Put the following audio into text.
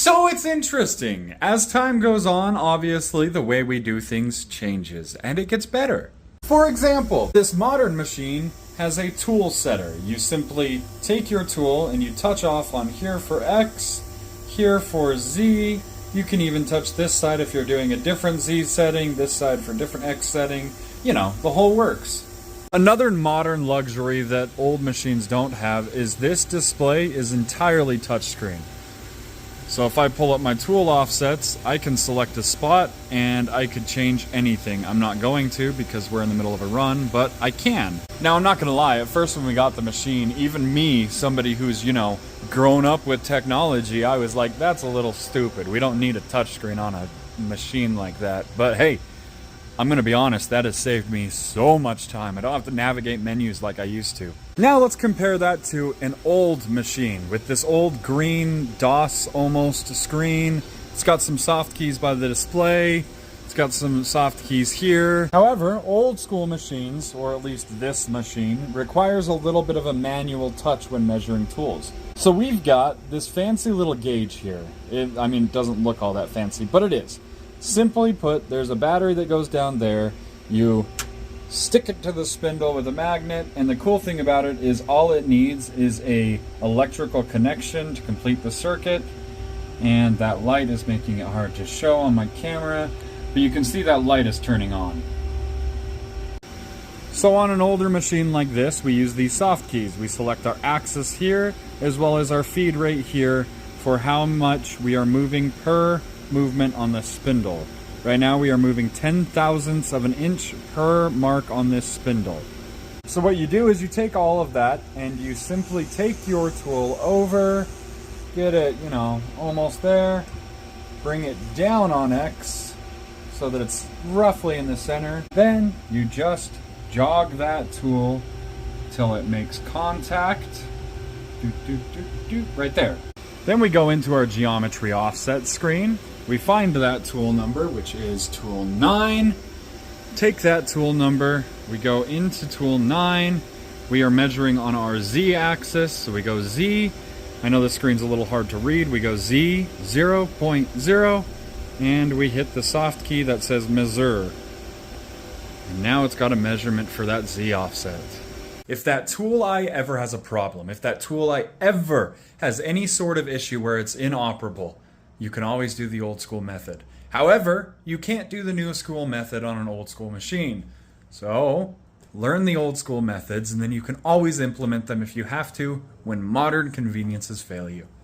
So it's interesting. As time goes on, obviously, the way we do things changes, and it gets better. For example, this modern machine has a tool setter. You simply take your tool and you touch off on here for X, here for Z. You can even touch this side if you're doing a different Z setting, this side for different X setting. You know, the whole works. Another modern luxury that old machines don't have is this display is entirely touchscreen. So if I pull up my tool offsets, I can select a spot and I could change anything. I'm not going to because we're in the middle of a run, but I can. Now I'm not gonna lie, at first when we got the machine, even me, somebody who's, grown up with technology, I was like, that's a little stupid. We don't need a touchscreen on a machine like that. But hey, I'm gonna be honest, that has saved me so much time. I don't have to navigate menus like I used to. Now let's compare that to an old machine with this old green DOS almost screen. It's got some soft keys by the display. It's got some soft keys here. However, old school machines, or at least this machine, requires a little bit of a manual touch when measuring tools. So we've got this fancy little gauge here. It doesn't look all that fancy, but it is. Simply put, there's a battery that goes down there. You stick it to the spindle with a magnet, and the cool thing about it is all it needs is a electrical connection to complete the circuit. And that light is making it hard to show on my camera, but you can see that light is turning on. So on an older machine like this, we use these soft keys. We select our axis here, as well as our feed rate here for how much we are moving per movement on the spindle. Right now we are moving 10,000ths of an inch per mark on this spindle. So what you do is you take all of that and you simply take your tool over, get it, almost there, bring it down on X so that it's roughly in the center. Then you just jog that tool till it makes contact. Right there. Then we go into our geometry offset screen. We find that tool number, which is tool 9. Take that tool number, we go into tool 9. We are measuring on our Z axis, so we go Z. I know the screen's a little hard to read. We go Z 0.0, and we hit the soft key that says measure. And now it's got a measurement for that Z offset. If that tool eye ever has a problem, if that tool eye ever has any sort of issue where it's inoperable, you can always do the old school method. However, you can't do the new school method on an old school machine. So, learn the old school methods and then you can always implement them if you have to when modern conveniences fail you.